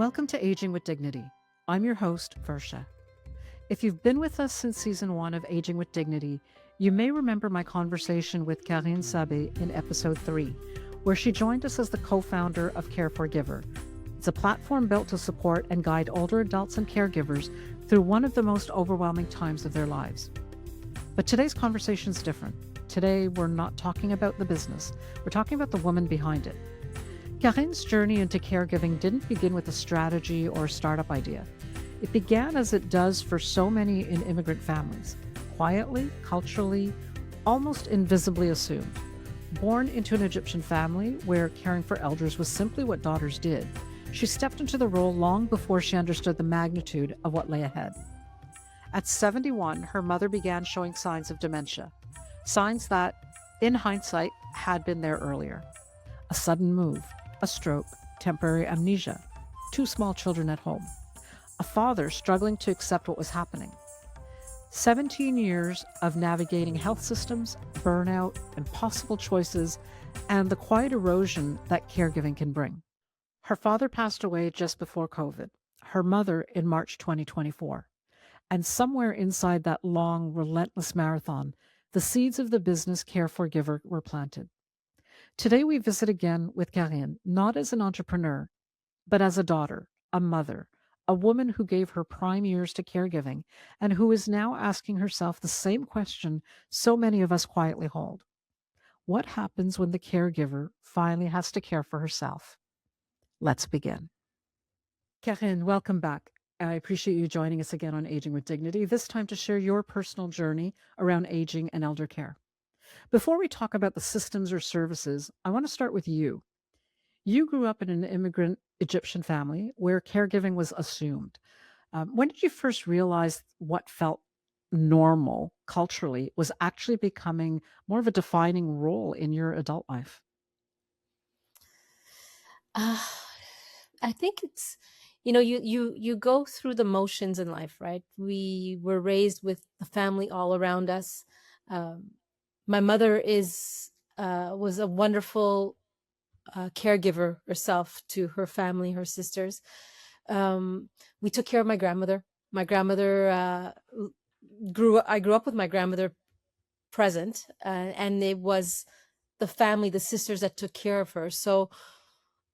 Welcome to Aging with Dignity. I'm your host, Versha. If you've been with us since season 1 of Aging with Dignity, you may remember my conversation with Karine Saba in episode 3, where she joined us as the co founder of Caregiver. It's a platform built to support and guide older adults and caregivers through one of the most overwhelming times of their lives. But today's conversation is different. Today, we're not talking about the business, we're talking about the woman behind it. Karine's journey into caregiving didn't begin with a strategy or a startup idea. It began as it does for so many in immigrant families, quietly, culturally, almost invisibly assumed. Born into an Egyptian family where caring for elders was simply what daughters did, she stepped into the role long before she understood the magnitude of what lay ahead. At 71, her mother began showing signs of dementia, signs that, in hindsight, had been there earlier. A sudden move, a stroke, temporary amnesia, two small children at home, a father struggling to accept what was happening. 17 years of navigating health systems, burnout, impossible choices, and the quiet erosion that caregiving can bring. Her father passed away just before COVID, her mother in March 2024. And somewhere inside that long, relentless marathon, the seeds of the business Caregiver were planted. Today, we visit again with Karine, not as an entrepreneur, but as a daughter, a mother, a woman who gave her prime years to caregiving and who is now asking herself the same question so many of us quietly hold. What happens when the caregiver finally has to care for herself? Let's begin. Karine, welcome back. I appreciate you joining us again on Aging with Dignity, this time to share your personal journey around aging and elder care. Before we talk about the systems or services, I want to start with you. You grew up in an immigrant Egyptian family where caregiving was assumed. When did you first realize what felt normal culturally was actually becoming more of a defining role in your adult life? Uh, I think it's you go through the motions in life, right? We were raised with the family all around us. Um, my mother is was a wonderful caregiver herself to her family, her sisters. We took care of my grandmother. My grandmother grew. I grew up with my grandmother present, and it was the family, the sisters that took care of her. So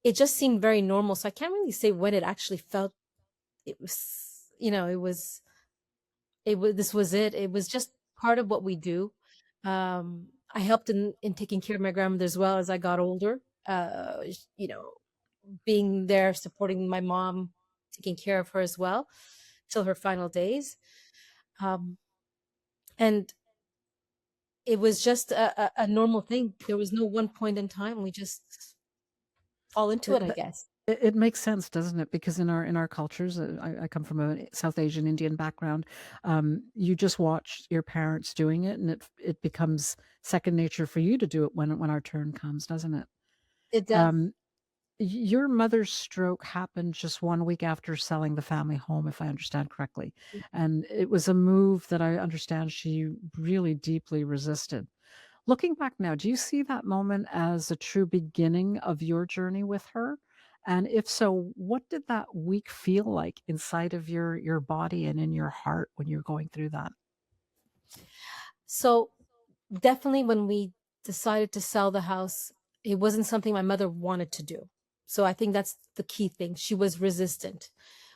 it just seemed very normal. So I can't really say when it actually felt it was, this was it. It was just part of what we do. I helped in taking care of my grandmother as well as I got older. You know, being there, supporting my mom, taking care of her as well till her final days. Um, and it was just a normal thing. There was no one point in time. We just fall into It, it, I th- guess. it makes sense, doesn't it? Because in our cultures, I come from a South Asian Indian background. You just watch your parents doing it, and it becomes second nature for you to do it when our turn comes, doesn't it? It does. Um, your mother's stroke happened just 1 week after selling the family home, if I understand correctly, and it was a move that I understand she really deeply resisted. Looking back now, do you see that moment as a true beginning of your journey with her? And if so, what did that week feel like inside of your body and in your heart when you're going through that? So definitely when we decided to sell the house, it wasn't something my mother wanted to do. So I think that's the key thing. She was resistant.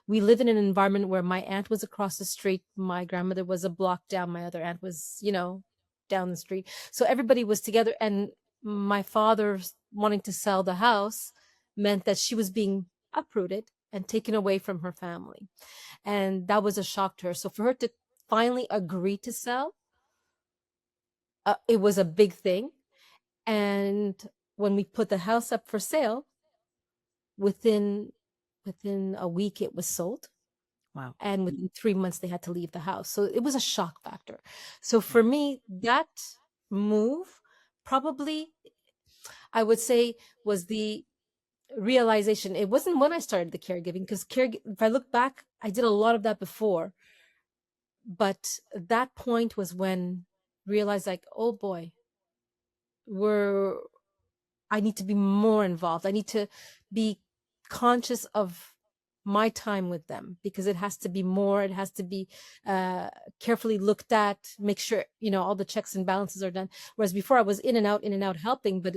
We live in an environment where my aunt was across the street, my grandmother was a block down, my other aunt was, down the street. So everybody was together, and my father wanting to sell the house meant that she was being uprooted and taken away from her family. And that was a shock to her. So for her to finally agree to sell, it was a big thing. And when we put the house up for sale, within within a week it was sold, Wow. and within 3 months they had to leave the house. So it was a shock factor. So Yeah. for me, that move probably, I would say, was the realization. It wasn't when I started the caregiving, because if I look back, I did a lot of that before, but that point was when I realized, like, oh boy, we're I need to be more involved. I need to be conscious of. my time with them, because it has to be more, it has to be uh, carefully looked at, make sure, all the checks and balances are done. Whereas before I was in and out helping, but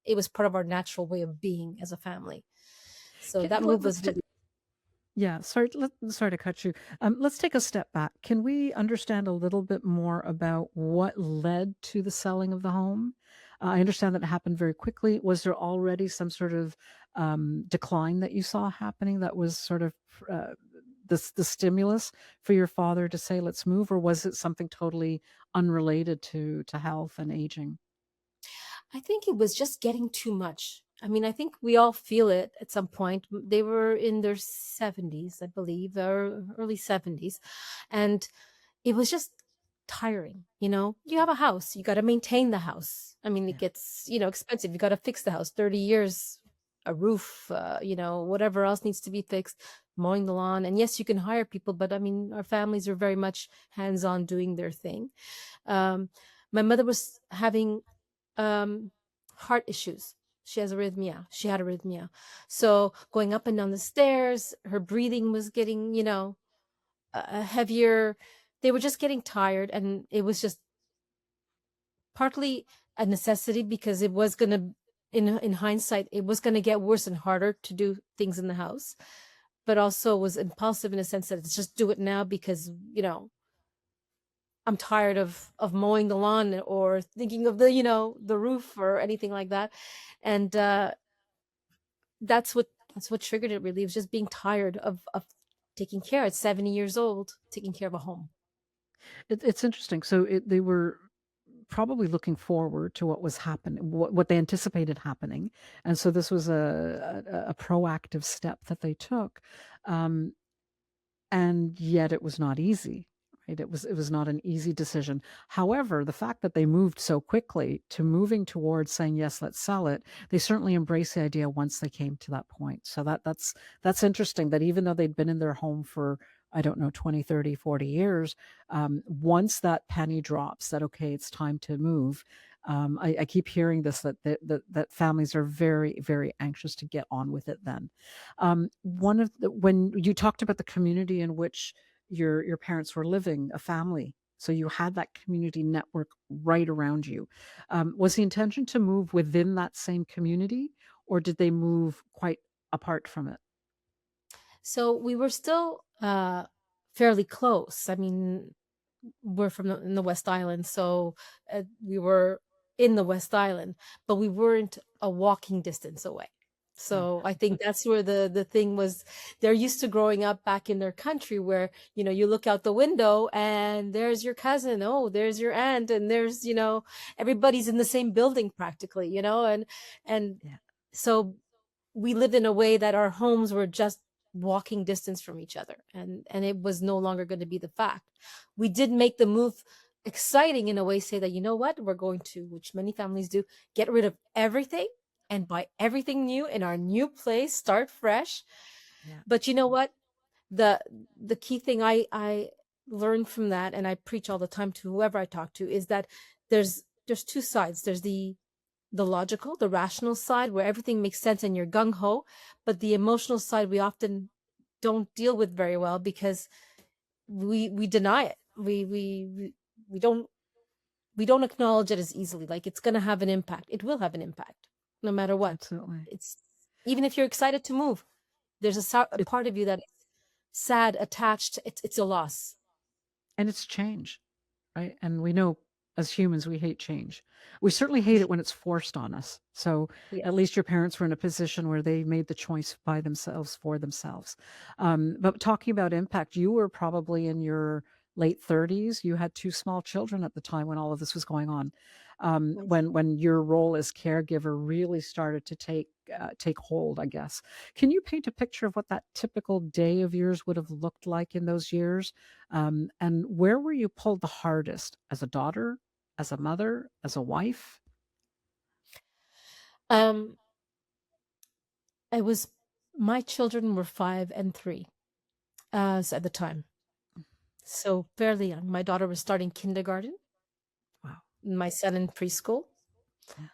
it was part of our natural way of being as a family. So that move Let's was ta really. yeah, sorry to cut you. Let's take a step back. Can we understand a little bit more about what led to the selling of the home? I understand that it happened very quickly. Was there already some sort of decline that you saw happening that was sort of uh, the stimulus for your father to say, "Let's move," or was it something totally unrelated to health and aging? I think it was just getting too much. I mean, I think we all feel it at some point. They were in their 70s, I believe, or early 70s. And it was just tiring. You have a house, you got to maintain the house. I mean, it Yeah. gets, expensive. You got to fix the house, 30 years, a roof, whatever else needs to be fixed, mowing the lawn. And yes, you can hire people, but I mean, our families are very much hands on doing their thing. Um, my mother was having um, heart issues. She has arrhythmia. She had arrhythmia. So going up and down the stairs, her breathing was getting, heavier. They were just getting tired, and it was just partly a necessity because it was going to, in hindsight, it was going to get worse and harder to do things in the house, but also was impulsive in a sense that it's just do it now because, I'm tired of mowing the lawn or thinking of the roof or anything like that. And that's what triggered it really. It was just being tired of taking care at 70 years old, taking care of a home. It's interesting. So they were probably looking forward to what was happening, what they anticipated happening, and so this was a proactive step that they took, um, and yet it was not easy, right? It was not an easy decision. However, the fact that they moved so quickly to moving towards saying yes, let's sell it, they certainly embraced the idea once they came to that point. So that's interesting that even though they'd been in their home for, I don't know, 20, 30, 40 years, once that penny drops that okay, it's time to move. I keep hearing this that families are very, very anxious to get on with it then. One of the when you talked about the community in which your parents were living, a family, so you had that community network right around you. Was the intention to move within that same community, or did they move quite apart from it? So we were still fairly close. I mean, we're in the West Island, so we were in the West Island, but we weren't a walking distance away. So Okay. I think that's where the thing was. They're used to growing up back in their country where, you look out the window and there's your cousin, oh, there's your aunt, and there's, everybody's in the same building practically, and Yeah, so we lived in a way that our homes were just walking distance from each other, and it was no longer going to be the fact. We did make the move exciting in a way, say that, what, we're going to, which many families do, get rid of everything and buy everything new in our new place, start fresh. yeah, But you know what, the the key thing I learned from that, and I preach all the time to whoever I talk to, is that there's two sides. There's the logical, the rational side where everything makes sense and you're gung ho, but the emotional side we often don't deal with very well because we deny it. We don't acknowledge it as easily. Like, it's going to have an impact. It will have an impact no matter what. absolutely. It's even if you're excited to move, there's a It part of you that is sad, attached. It's a loss. and it's change. Right? And we know as humans, we hate change. We certainly hate it when it's forced on us. So Yeah. at least your parents were in a position where they made the choice by themselves for themselves. But talking about impact, you were probably in your late 30s. You had two small children at the time when all of this was going on. Yes. When your role as caregiver really started to take hold, I guess. Can you paint a picture of what that typical day of yours would have looked like in those years? And where were you pulled the hardest as a daughter, as a mother, as a wife? Um, I was My children were 5 and 3 at the time. So fairly young. My daughter was starting kindergarten, Wow. my son in preschool. Yeah.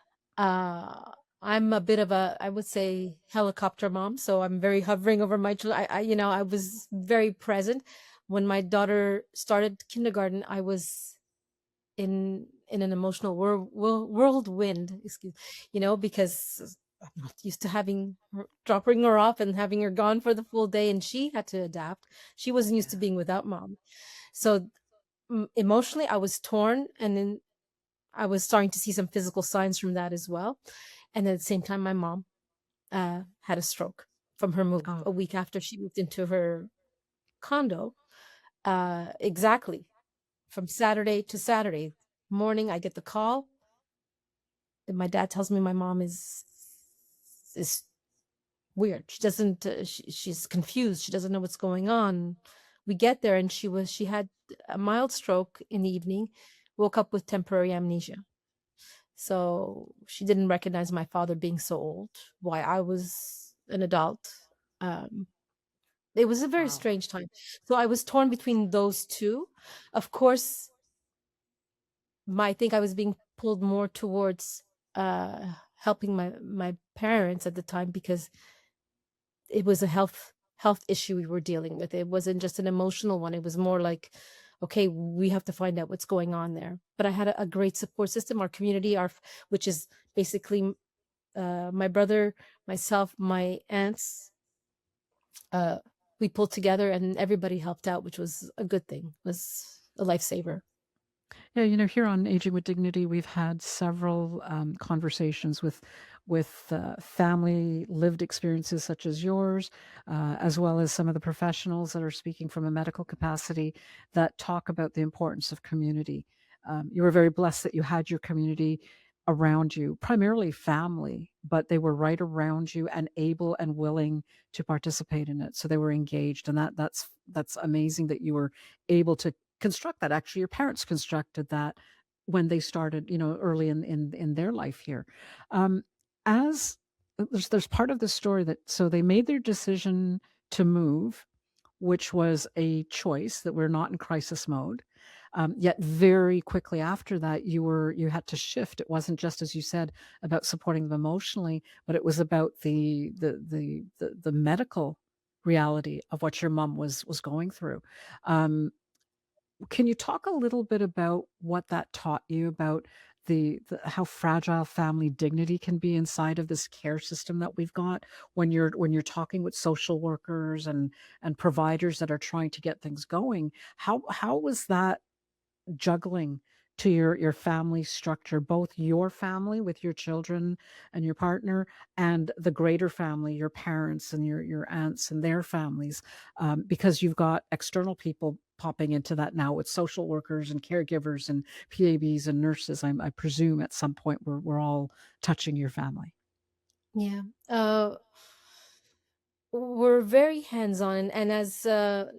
I'm a bit of a, I would say, helicopter mom. So I'm very hovering over my children. I was very present when my daughter started kindergarten. I was in an emotional whirlwind, excuse, because I'm not used to having her, dropping her off and having her gone for the full day, and she had to adapt. She wasn't used to being without mom. So emotionally, I was torn, and then I was starting to see some physical signs from that as well. And at the same time, my mom had a stroke from her move Oh, a week after she moved into her condo. Exactly from Saturday to Saturday morning, I get the call. And my dad tells me my mom is weird. She doesn't. She's confused. She doesn't know what's going on. We get there, and she had a mild stroke in the evening. Woke up with temporary amnesia. So she didn't recognize my father being so old. Why I was an adult. Um, it was a very wow. strange time. So I was torn between those two. Of course, I think I was being pulled more towards helping my parents at the time because it was a health issue we were dealing with. It wasn't just an emotional one. It was more like, okay, we have to find out what's going on there. But I had a great support system, our community, which is basically my brother, myself, my aunts. Uh, we pulled together and everybody helped out, which was a good thing. It was a lifesaver. Yeah, here on Aging with Dignity, we've had several conversations with family lived experiences such as yours, as well as some of the professionals that are speaking from a medical capacity that talk about the importance of community. You were very blessed that you had your community around you, primarily family, but they were right around you and able and willing to participate in it. So they were engaged, and that's amazing that you were able to construct that. Actually, your parents constructed that when they started, early in their life here. Um, as there's part of the story that so they made their decision to move, which was a choice that we're not in crisis mode. Yet very quickly after that, you had to shift. It wasn't just as you said about supporting them emotionally, but it was about the medical reality of what your mom was going through. Um, can you talk a little bit about what that taught you about the how fragile family dignity can be inside of this care system that we've got when you're talking with social workers and providers that are trying to get things going? How was that juggling to your family structure, both your family with your children and your partner, and the greater family, your parents and your aunts and their families, because you've got external people popping into that now with social workers and caregivers and PABs and nurses. I presume at some point we're all touching your family. Yeah. We're very hands-on, and as a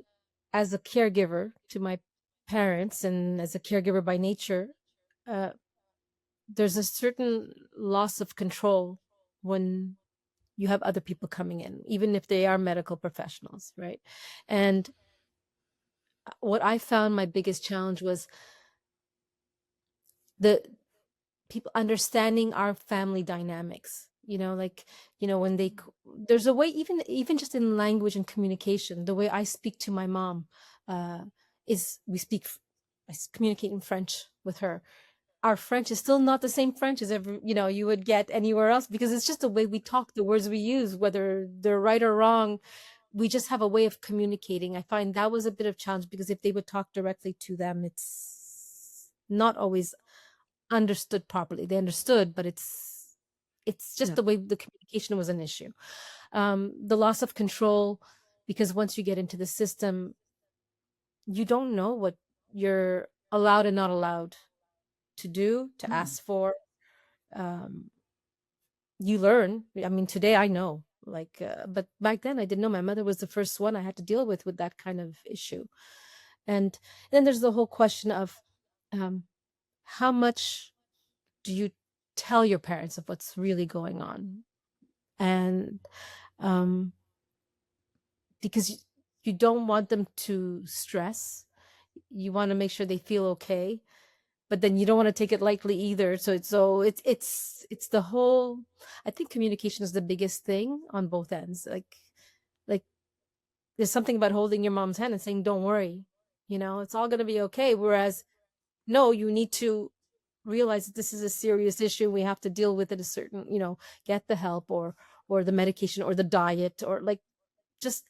caregiver to my parents and as a caregiver by nature, uh, there's a certain loss of control when you have other people coming in, even if they are medical professionals, right? And what I found my biggest challenge was the people understanding our family dynamics. Like, when there's a way, even just in language and communication, the way I speak to my mom, uh, is communicate in French with her. Our French is still not the same French as ever, you would get anywhere else because it's just the way we talk, the words we use, whether they're right or wrong. We just have a way of communicating. I find that was a bit of challenge because if they would talk directly to them, it's not always understood properly. They understood, but it's just Yeah. the way the communication was an issue. The loss of control, because once you get into the system, you don't know what you're allowed and not allowed to do, to Mm. ask for. Um, you learn. I mean, today I know. Like, but back then I didn't know. My mother was the first one I had to deal with that kind of issue. And then there's the whole question of um, how much do you tell your parents of what's really going on? And um, because you don't want them to stress, you want to make sure they feel okay. but then you don't want to take it lightly either. It's the whole. I think communication is the biggest thing on both ends. Like there's something about holding your mom's hand and saying, "Don't worry, it's all gonna be okay." Whereas, no, you need to realize that this is a serious issue. We have to deal with it a certain, get the help, or the medication or the diet, or like, just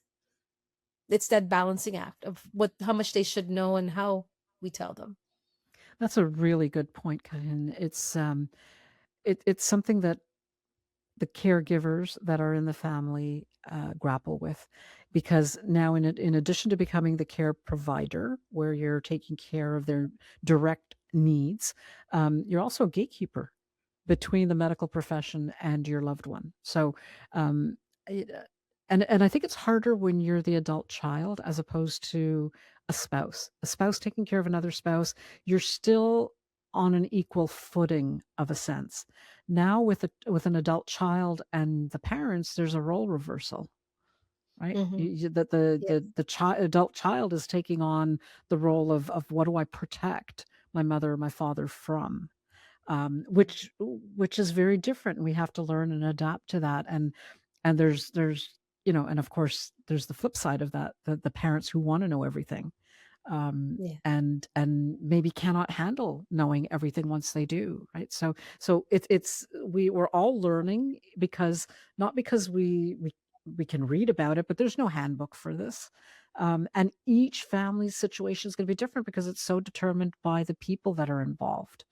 it's that balancing act of how much they should know and how we tell them. That's a really good point, Kahin. It's something that the caregivers that are in the family grapple with, because now in addition to becoming the care provider where you're taking care of their direct needs, you're also a gatekeeper between the medical profession and your loved one. So, um, it, and I think it's harder when you're the adult child as opposed to a spouse. A spouse taking care of another spouse, you're still on an equal footing of a sense. Now with an adult child and the parents, there's a role reversal, right? Hmm. That adult child is taking on the role of what do I protect my mother or my father from, which is very different. We have to learn and adapt to that. And there's and of course there's the flip side of that, the parents who want to know everything, Yeah. and maybe cannot handle knowing everything once they do, right? So we're all learning, because not because we can read about it, but there's no handbook for this. And each family's situation is going to be different because it's so determined by the people that are involved.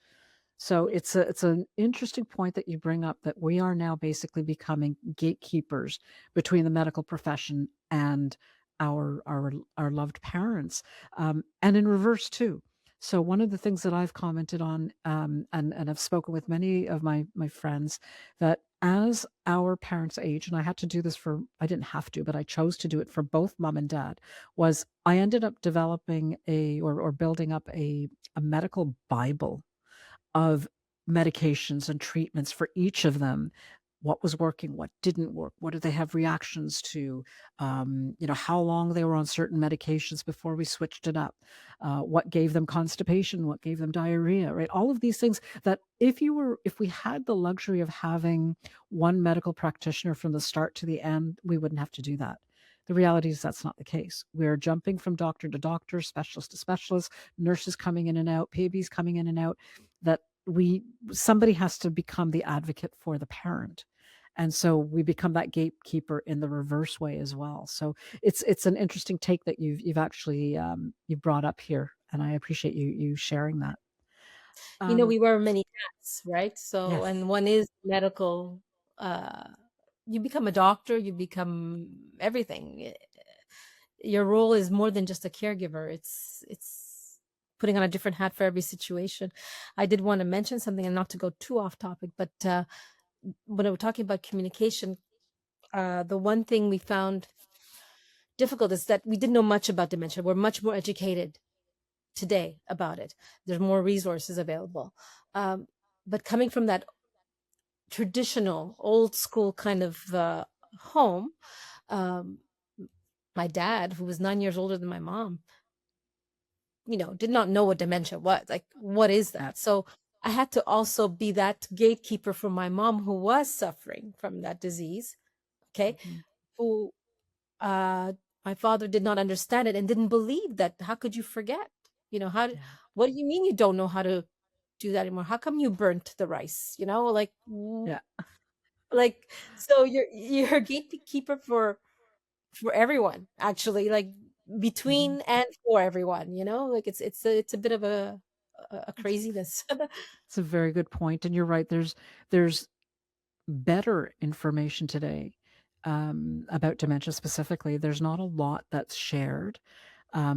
So it's an interesting point that you bring up, that we are now basically becoming gatekeepers between the medical profession and our loved parents, and in reverse too. So one of the things that I've commented on, and I've spoken with many of my friends, that as our parents age, and I didn't have to, but I chose to do it for both mom and dad, was I ended up developing or building up a medical Bible of medications and treatments for each of them. What was working, what didn't work, what did they have reactions to, how long they were on certain medications before we switched it up, what gave them constipation, what gave them diarrhea, right? All of these things that if we had the luxury of having one medical practitioner from the start to the end, we wouldn't have to do that. The reality is that's not the case. We're jumping from doctor to doctor, specialist to specialist, nurses coming in and out, PABs coming in and out, that we somebody has to become the advocate for the parent. And so we become that gatekeeper in the reverse way as well. So it's an interesting take that you've actually you brought up here, and I appreciate you sharing that. Um, We wear many hats, right? So, yes. and one is medical. uh you become a doctor, you become everything. Your role is more than just a caregiver. It's putting on a different hat for every situation. I did want to mention something, and not to go too off topic, but when we're talking about communication, the one thing we found difficult is that we didn't know much about dementia. We're much more educated today about it. There's more resources available. Um, but coming from that traditional, old school kind of home, um, my dad, who was 9 years older than my mom, did not know what dementia was. Like, what is Yeah. that? So I had to also be that gatekeeper for my mom, who was suffering from that disease. Okay. Mhm. Who, uh, my father did not understand it and didn't believe that. How could you forget? Yeah. What do you mean you don't know how to do that anymore? How come you burnt the rice? Yeah. like, so you're a gatekeeper for everyone, actually, like, Mhm. between and for everyone, like, it's a bit of a It's craziness. it's a very good point, and you're right. There's better information today, about dementia specifically. There's not a lot that's shared.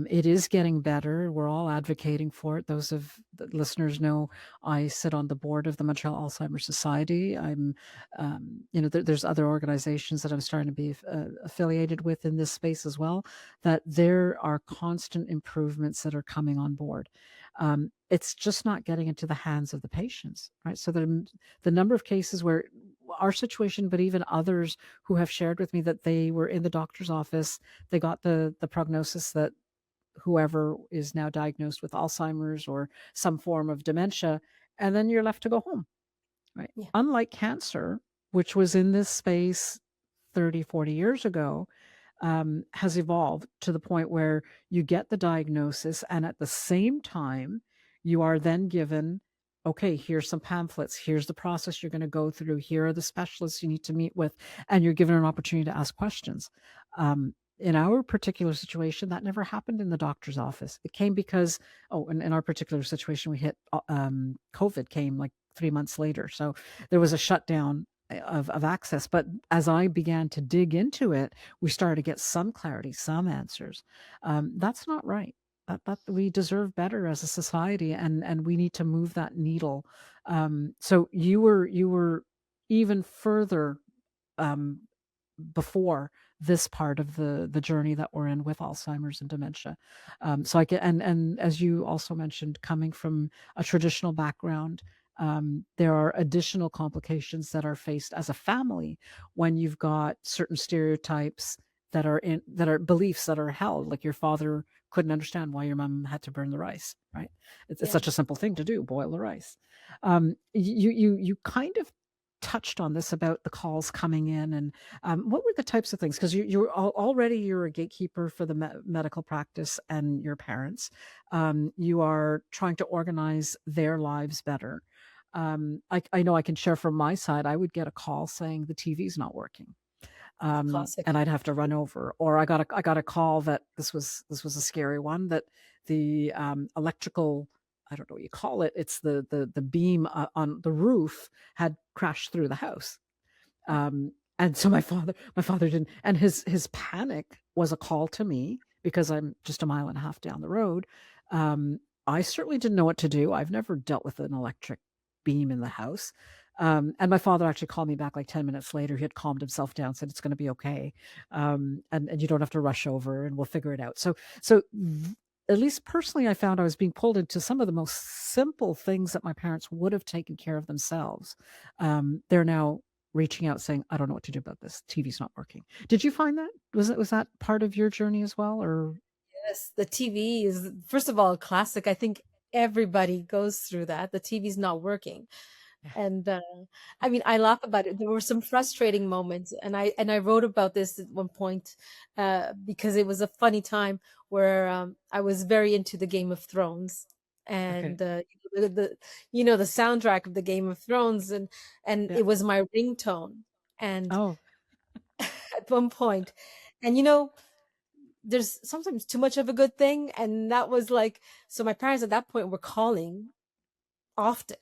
It is getting better. We're all advocating for it. Those of the listeners know I sit on the board of the Montreal Alzheimer's Society. There's other organizations that I'm starting to be affiliated with in this space as well. That there are constant improvements that are coming on board. It's just not getting into the hands of the patients, right? So the number of cases where our situation, but even others who have shared with me that they were in the doctor's office, they got the prognosis that whoever is now diagnosed with Alzheimer's or some form of dementia, and then you're left to go home, right? Yeah. Unlike cancer, which was in this space 30, 40 years ago, has evolved to the point where you get the diagnosis, and at the same time, you are then given, okay, here's some pamphlets, here's the process you're going to go through, here are the specialists you need to meet with, and you're given an opportunity to ask questions. In our particular situation, that never happened in the doctor's office. It came because, oh, in our particular situation, we hit COVID came like 3 months later. So there was a shutdown of access. But as I began to dig into it, we started to get some clarity, some answers. That's not right. That we deserve better as a society, and we need to move that needle. So you were even further um, before this part of the journey that we're in with Alzheimer's and dementia. So I get, and as you also mentioned, coming from a traditional background, there are additional complications that are faced as a family when you've got certain stereotypes that are beliefs that are held. Like your father couldn't understand why your mom had to burn the rice, right? It's Yeah. such a simple thing to do, boil the rice. You kind of touched on this about the calls coming in, and what were the types of things? Because already you're a gatekeeper for the medical practice and your parents. You are trying to organize their lives better. I know I can share from my side. I would get a call saying the TV's not working, Classic. and I'd have to run over. Or I got a call that this was a scary one, that the electrical, I don't know what you call it. It's the beam on the roof had crashed through the house. And so my father didn't, and his panic was a call to me because I'm just a mile and a half down the road. Um, I certainly didn't know what to do. I've never dealt with an electric beam in the house. And my father actually called me back like 10 minutes later. He had calmed himself down, said it's going to be okay. And you don't have to rush over, and we'll figure it out. So at least personally, I found I was being pulled into some of the most simple things that my parents would have taken care of themselves. They're now reaching out saying, "I don't know what to do about this. TV's not working." Did you find that? Was that part of your journey as well, or Yes, the TV is, first of all, a classic. I think everybody goes through that. The TV's not working. yeah. And I mean, I laugh about it. There were some frustrating moments, and I wrote about this at one point because it was a funny time where I was very into the Game of Thrones, Okay. and the soundtrack of the Game of Thrones, and Yeah. it was my ringtone. And Oh, at one point, and there's sometimes too much of a good thing, and that was like, so my parents at that point were calling often,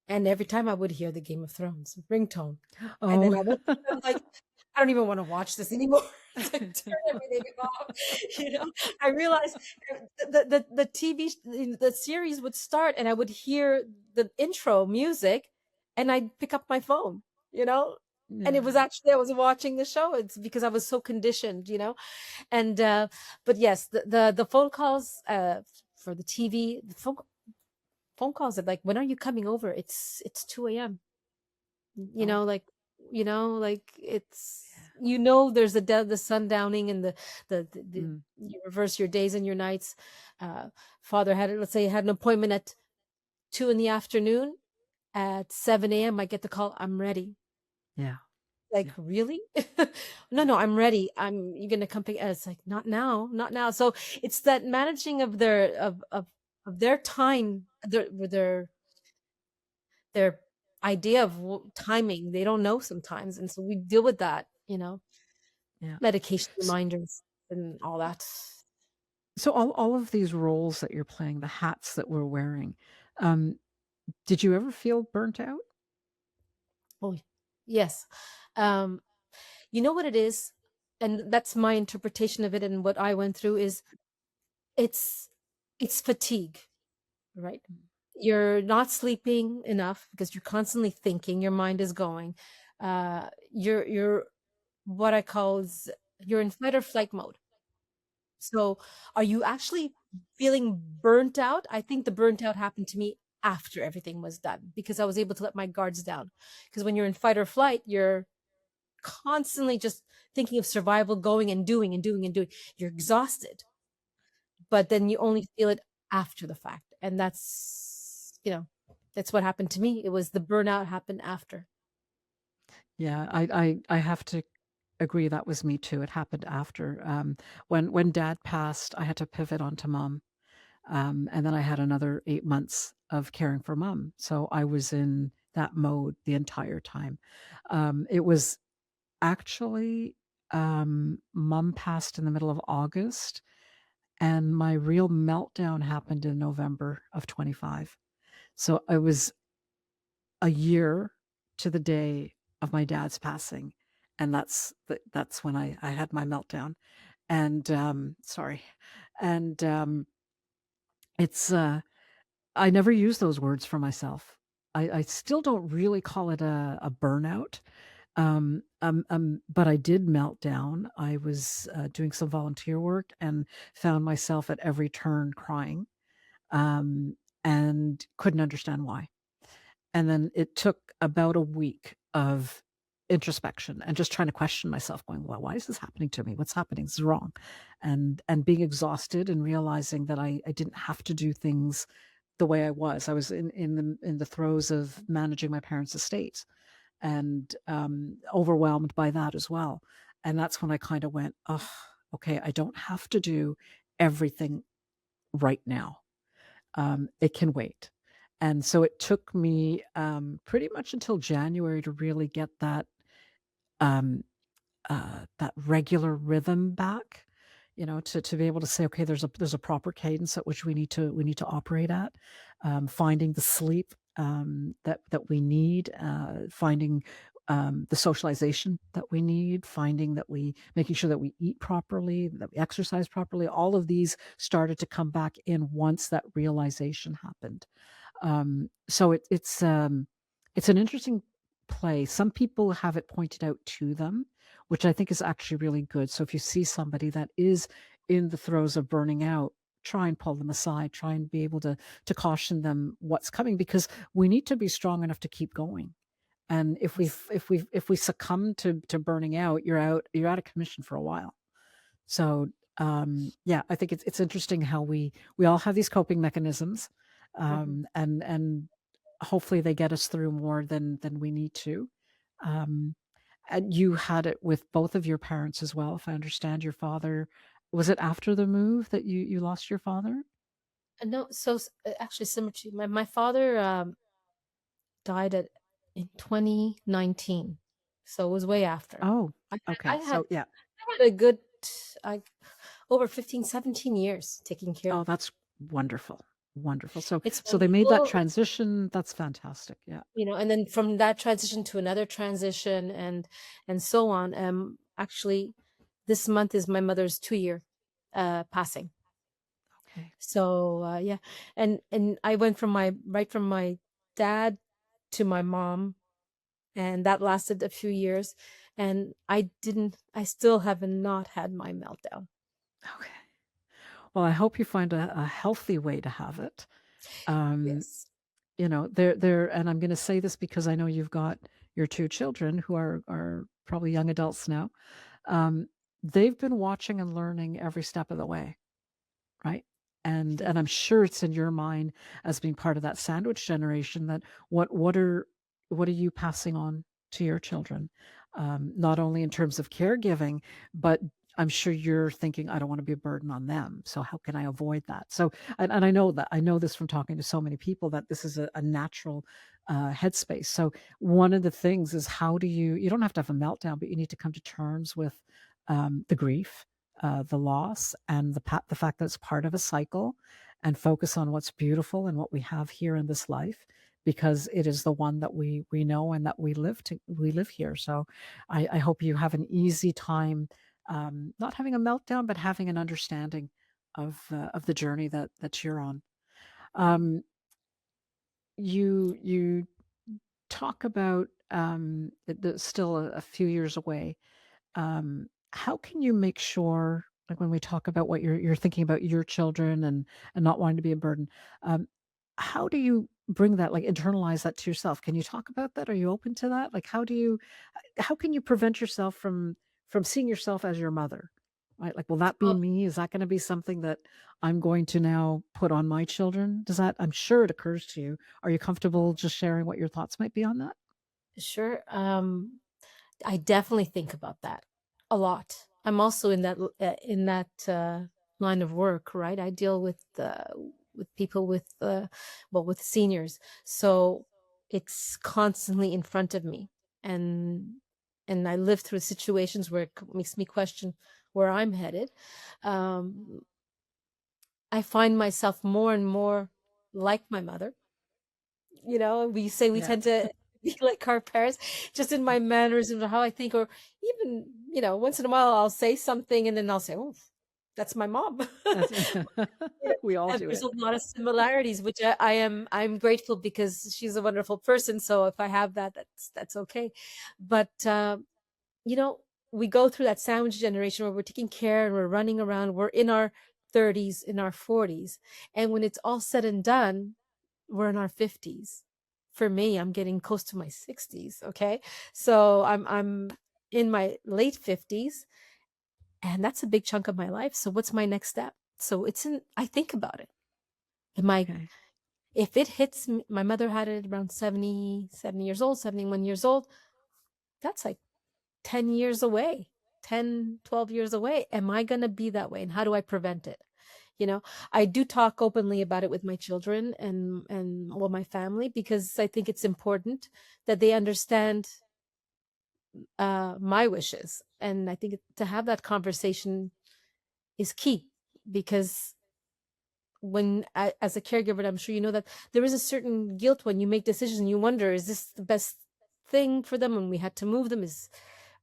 and every time I would hear the Game of Thrones ringtone, and then oh. I would, I'm like, I don't even want to watch this anymore. It's like, turn everything off. I realized the TV, the series would start, and I would hear the intro music, and I'd pick up my phone, you know, and it was Yeah. actually I was watching the show. It's because I was so conditioned. And but yes, the phone calls for the TV, the phone calls are like, when are you coming over? It's 2 a.m. Oh, Like yeah. there's the sundowning, and Mm, you reverse your days and your nights. uh Father had, let's say, had an appointment at 2 in the afternoon. At 7 a.m. I get the call, I'm ready. yeah. Like, Yeah. really? No, no, I'm ready. You're gonna come pick. It's like, not now, not now. So it's that managing of their time, their idea of timing. They don't know sometimes, and so we deal with that. Yeah. Medication S- reminders and all that. So all of these roles that you're playing, the hats that we're wearing, um, did you ever feel burnt out? Oh, yes. Um, you know what it is, and that's my interpretation of it, and what I went through is it's it's fatigue, right? You're not sleeping enough because you're constantly thinking, your mind is going. You're what I call is, you're in fight or flight mode. So are you actually feeling burnt out? I think the burnt out happened to me after everything was done, because I was able to let my guards down. Because when you're in fight or flight, you're constantly just thinking of survival, going and doing and doing and doing. You're exhausted. but then you only feel it after the fact. And that's what happened to me. It was the burnout happened after. Yeah, I have to agree that was me too. It happened after. When dad passed, I had to pivot onto mom. And then I had another 8 months of caring for mom. So I was in that mode the entire time. It was actually, mom passed in the middle of August, and my real meltdown happened in November of 25. So it was a year to the day of my dad's passing, and that's when I had my meltdown. And, sorry. And, it's, I never use those words for myself. I still don't really call it a burnout. But I did melt down. I was, doing some volunteer work and found myself at every turn crying, um, and couldn't understand why. And then it took about a week of introspection and just trying to question myself, going, "Well, why is this happening to me? What's happening? This is wrong." And being exhausted and realizing that I didn't have to do things the way I was. I was in the throes of managing my parents' estate and, overwhelmed by that as well. And that's when I kinda went, "Oh, okay, I don't have to do everything right now. It can wait." And so it took me, pretty much until January to really get um, that regular rhythm back, to be able to say, okay, there's a proper cadence at which we need to operate at, finding the sleep that we need, finding the socialization that we need, finding that we making sure that we eat properly, that we exercise properly. All of these started to come back in once that realization happened. So it's an interesting play. Some people have it pointed out to them, which I think is actually really good. So if you see somebody that is in the throes of burning out, try and pull them aside, try and be able to caution them what's coming, because we need to be strong enough to keep going. And Yes. if we succumb to burning out, you're out of commission for a while. So, yeah, I think it's interesting how we all have these coping mechanisms, Mhm. and hopefully they get us through more than we need to. Um, and you had it with both of your parents as well, if I understand. Your father, was it after the move that you lost your father? No, actually, symmetry. My father died in 2019, so it was way after. Oh, I okay. So yeah. had a good, I over 15, 17 years taking care Oh, of. that's wonderful. Wonderful. So It's so they made that wonderful, transition. That's fantastic. Yeah. and then from that transition to another transition, and so on. Actually, this month is my mother's 2 year passing. Okay. So yeah, and I went from my dad to my mom, and that lasted a few years, and I still have not had my meltdown. Okay. Well, I hope you find a healthy way to have it. Um, Yes. there, and I'm going to say this because I know you've got your two children who are probably young adults now. Um, they've been watching and learning every step of the way, right? And I'm sure it's in your mind as being part of that sandwich generation that what what are what are you passing on to your children? Not only in terms of caregiving, but I'm sure you're thinking, I don't want to be a burden on them. So how can I avoid that? So and I know this from talking to so many people that this is a natural headspace. So one of the things is how do you don't have to have a meltdown, but you need to come to terms with the grief, the loss, and the fact that it's part of a cycle, and focus on what's beautiful and what we have here in this life, because it is the one that we know and that we live here. So I hope you have an easy time, not having a meltdown, but having an understanding of the journey that you're on. Um, you talk about still a few years away. How can you make sure, like when we talk about what you're thinking about your children and not wanting to be a burden, um, how do you bring that, like internalize that to yourself? Can you talk about that? Are you open to that? Like how can you prevent yourself from seeing yourself as your mother right? Like, will that be Oh, me? Is that going to be something that I'm going to now put on my children? Does that, I'm sure it occurs to you. Are you comfortable just sharing what your thoughts might be on that? sure. I definitely think about that a lot. I'm also in that line of work, right? I deal with people with well, with seniors, so it's constantly in front of me, and I live through situations where it makes me question where I'm headed. Um, I find myself more and more like my mother. We say we Yeah. tend to be like our parents, just in my mannerisms or how I think, or even, once in a while I'll say something and then I'll say, "Oh, that's my mom." That's we all And do there's it. a lot of similarities, which I'm grateful because she's a wonderful person. So if I have that, that's okay. But you know, we go through that sandwich generation where we're taking care and we're running around, we're in our 30s, in our 40s. And when it's all said and done, we're in our 50s. For me, I'm getting close to my 60s, okay? So I'm in my late 50s, and that's a big chunk of my life. So what's my next step? So I think about it. Am I Okay. If it hits me, my mother had it around 70 years old, 71 years old. That's like 10 years away, 10, 12 years away. Am I going to be that way? And how do I prevent it? You know, I do talk openly about it with my children and well, my family, because I think it's important that they understand my wishes. And I think to have that conversation is key, because as a caregiver, and I'm sure you know that there is a certain guilt when you make decisions and you wonder, is this the best thing for them? When we had to move them,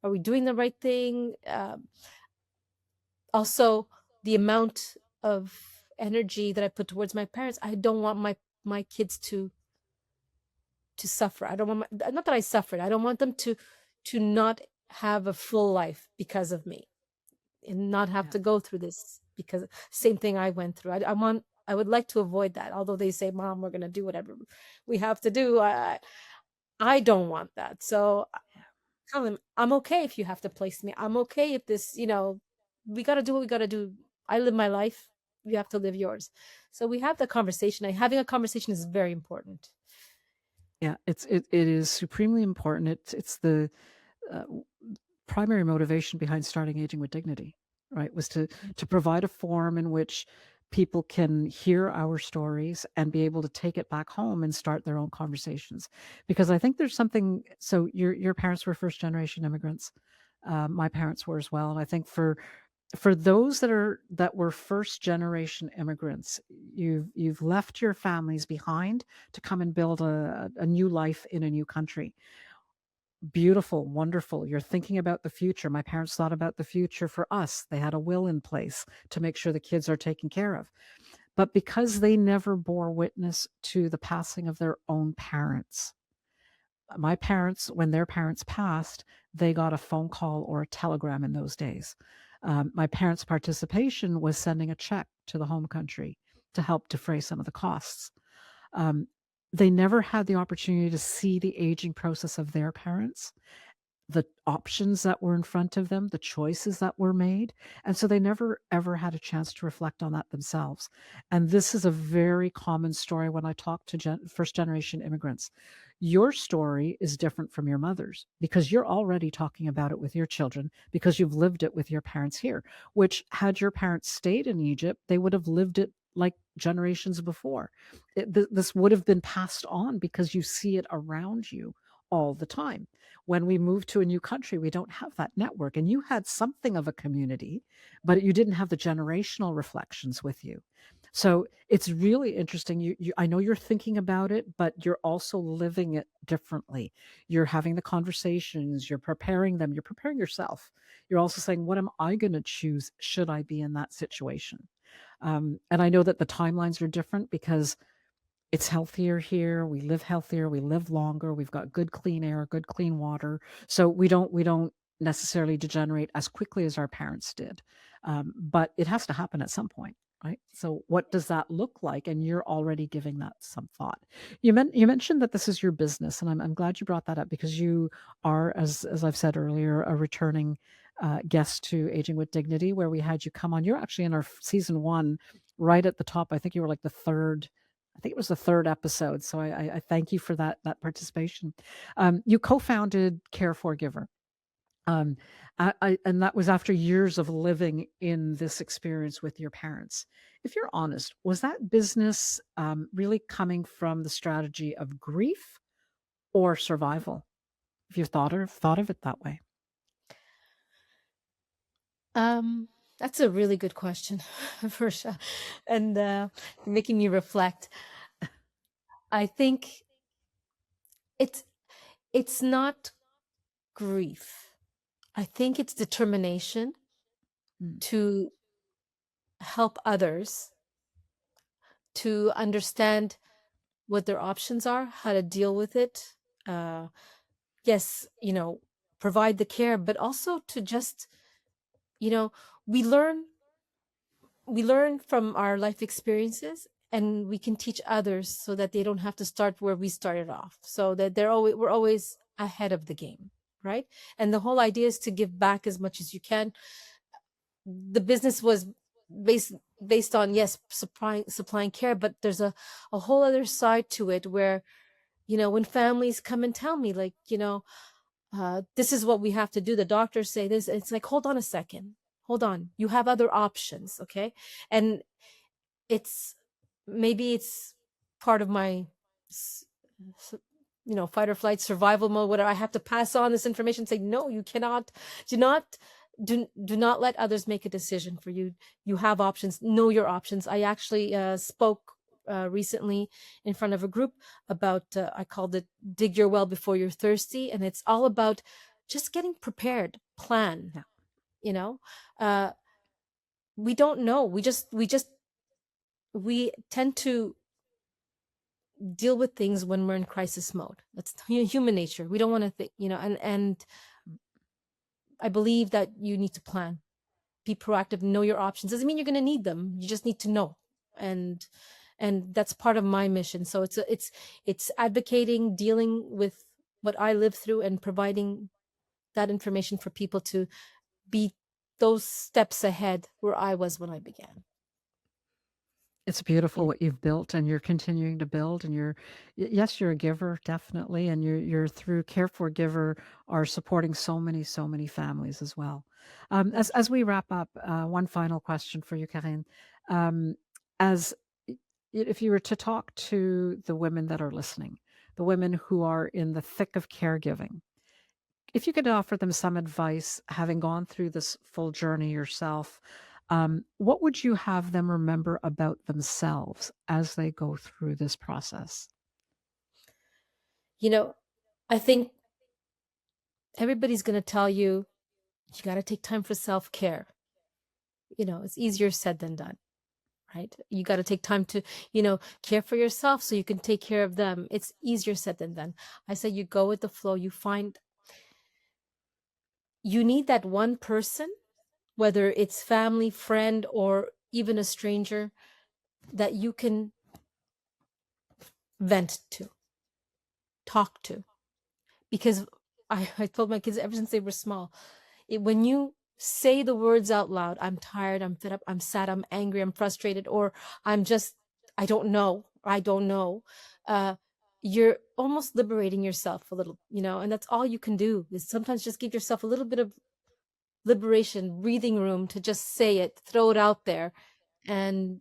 are we doing the right thing? Also, the amount of energy that I put towards my parents, I don't want my kids to suffer. I don't want not that I suffered. I don't want them to not have a full life because of me, and not have Yeah. to go through this, because same thing I went through. I would like to avoid that. Although they say, "Mom, we're going to do whatever we have to do." I don't want that. So tell them, I'm okay if you have to place me. I'm okay if we got to do what we got to do. I live my life. You have to live yours. So we have the conversation. Having a conversation is very important. Yeah. It is supremely important. It's the uh, primary motivation behind starting Aging with Dignity, right? Was to provide a forum in which people can hear our stories and be able to take it back home and start their own conversations. Because I think there's something. So your parents were first generation immigrants. My parents were as well, and I think for those that were first generation immigrants, you've left your families behind to come and build a new life in a new country. Beautiful, wonderful. You're thinking about the future. My parents thought about the future for us. They had a will in place to make sure the kids are taken care of. But because they never bore witness to the passing of their own parents, my parents, when their parents passed, they got a phone call or a telegram in those days. My parents' participation was sending a check to the home country to help defray some of the costs. Um, they never had the opportunity to see the aging process of their parents, the options that were in front of them, the choices that were made. And so they never ever had a chance to reflect on that themselves. And this is a very common story when I talk to first generation immigrants. Your story is different from your mother's because you're already talking about it with your children because you've lived it with your parents here, which had your parents stayed in Egypt, they would have lived it like generations before. This would have been passed on because you see it around you all the time. When we move to a new country, we don't have that network. And you had something of a community, but you didn't have the generational reflections with you. So it's really interesting. I know you're thinking about it, but you're also living it differently. You're having the conversations, you're preparing them, you're preparing yourself. You're also saying, what am I going to choose should I be in that situation? And I know that the timelines are different because it's healthier here. We live healthier. We live longer. We've got good clean air, good clean water. So we don't necessarily degenerate as quickly as our parents did. But it has to happen at some point, right? So what does that look like? And you're already giving that some thought. You mentioned that this is your business, and I'm glad you brought that up because you are, as I've said earlier, a returning guest to Aging with Dignity, where we had you come on. You're actually in our season one, right at the top. I think you were like the third. I think it was the third episode. So I thank you for that participation. You co-founded Care for Giver. Um, and that was after years of living in this experience with your parents. If you're honest, was that business really coming from the strategy of grief or survival? If you thought of it that way. Um, that's a really good question, for sure, and making me reflect. I think it's it's not grief. I think it's determination Mm, to help others to understand what their options are, how to deal with it. Uh, yes, provide the care, but also to just, you know, we learn we learn from our life experiences, and we can teach others so that they don't have to start where we started off, so that we're always ahead of the game, right? And the whole idea is to give back as much as you can. The business was based based on, yes, supplying care, but there's a whole other side to it where, when families come and tell me, like, this is what we have to do, the doctors say this, it's like, hold on a second, hold on, you have other options, okay? And it's maybe it's part of my s- fight or flight survival mode, whatever. I have to pass on this information, say, no, you cannot, do not do not let others make a decision for you. You have options, know your options. I actually spoke recently in front of a group about, I called it dig your well before you're thirsty, and it's all about just getting prepared, plan, yeah, you know uh we don't know, we tend to deal with things when we're in crisis mode. That's human nature. We don't want to think, and I believe that you need to plan, be proactive, know your options. Doesn't mean you're going to need them. You just need to know. And that's part of my mission. So it's advocating, dealing with what I live through, and providing that information for people to be those steps ahead where I was when I began. it's beautiful You what you've built, and you're continuing to build. And yes, you're a giver, definitely, and you're through Care for Giver are supporting so many families as well. As Thank you. as we wrap up, one final question for you, Karine. Um, as if you were to talk to the women that are listening, the women who are in the thick of caregiving, if you could offer them some advice, having gone through this full journey yourself, what would you have them remember about themselves as they go through this process? you know I think everybody's going to tell you, you got to take time for self-care. It's easier said than done, right? You got to take time to, care for yourself so you can take care of them. It's easier said than done. I say you go with the flow. You need that one person, whether it's family, friend, or even a stranger, that you can vent to, talk to. Because I told my kids ever since they were small, when you say the words out loud, I'm tired, I'm fed up, I'm sad, I'm angry, I'm frustrated, or I'm just, I don't know, uh, you're almost liberating yourself a little, and that's all you can do, is sometimes just give yourself a little bit of liberation, breathing room to just say it, throw it out there, and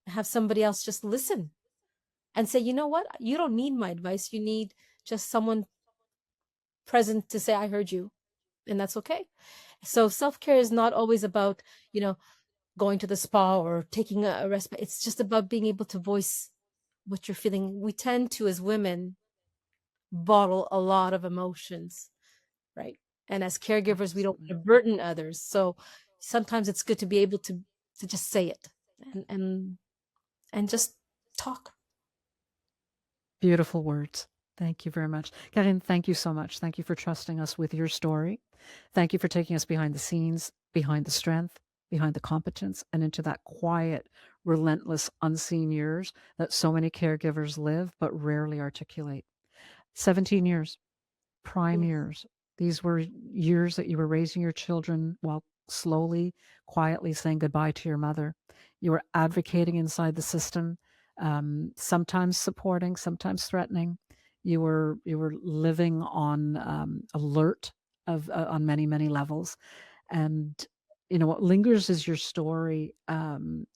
have somebody else just listen and say, you know what, you don't need my advice. You need just someone present to say, I heard you, and that's okay. So self-care is not always about, going to the spa or taking a respite. It's just about being able to voice what you're feeling. We tend to, as women, bottle a lot of emotions, right? And as caregivers, we don't want Absolutely. to burden others. So sometimes it's good to be able to just say it, and just talk. Beautiful words. Thank you very much. Karine, thank you so much. Thank you for trusting us with your story. Thank you for taking us behind the scenes, behind the strength, behind the competence, and into that quiet, relentless, unseen years that so many caregivers live but rarely articulate. 17 years, prime Yes. years. These were years that you were raising your children while slowly, quietly saying goodbye to your mother. You were advocating inside the system, sometimes supporting, sometimes threatening. You were living on alert of on many levels, and what lingers is your story. And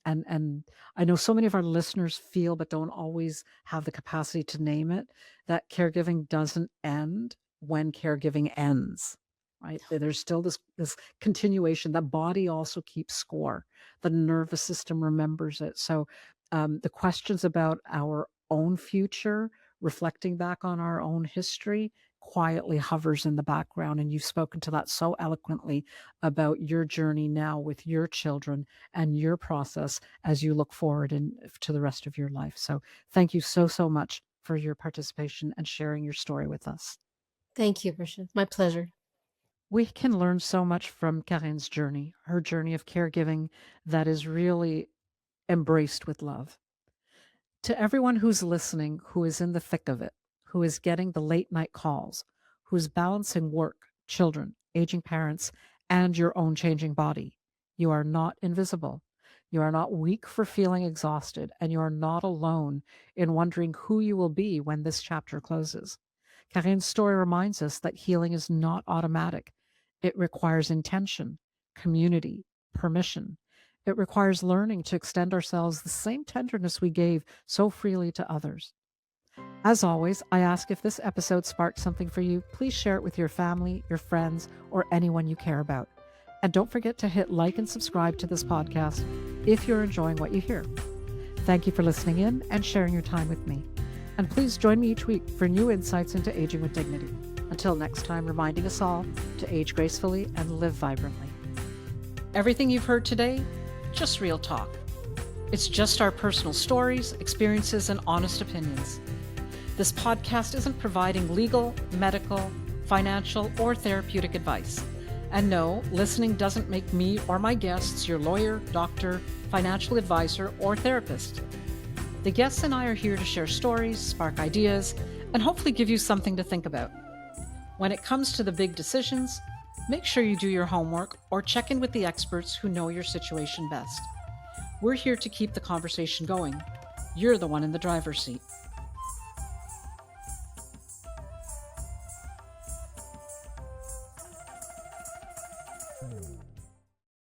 I know so many of our listeners feel, but don't always have the capacity to name it, that caregiving doesn't end when caregiving ends, right? There's still this continuation. The body also keeps score. The nervous system remembers it. So the questions about our own future, reflecting back on our own history, quietly hovers in the background. And you've spoken to that so eloquently about your journey now with your children and your process as you look forward to the rest of your life. So thank you so much for your participation and sharing your story with us. Thank you, Risha. My pleasure. We can learn so much from Karine's journey, her journey of caregiving that is really embraced with love. To everyone who's listening, who is in the thick of it, who is getting the late night calls, who's balancing work, children, aging parents, and your own changing body, you are not invisible. You are not weak for feeling exhausted, and you are not alone in wondering who you will be when this chapter closes. Karine's story reminds us that healing is not automatic. It requires intention, community, permission. It requires learning to extend ourselves the same tenderness we gave so freely to others. As always, I ask if this episode sparked something for you, please share it with your family, your friends, or anyone you care about. And don't forget to hit like and subscribe to this podcast if you're enjoying what you hear. Thank you for listening in and sharing your time with me. And please join me each week for new insights into aging with dignity. Until next time, reminding us all to age gracefully and live vibrantly. Everything you've heard today, just real talk. It's just our personal stories, experiences, and honest opinions. This podcast isn't providing legal, medical, financial, or therapeutic advice. And no, listening doesn't make me or my guests your lawyer, doctor, financial advisor, or therapist. The guests and I are here to share stories, spark ideas, and hopefully give you something to think about. When it comes to the big decisions, make sure you do your homework or check in with the experts who know your situation best. We're here to keep the conversation going. You're the one in the driver's seat.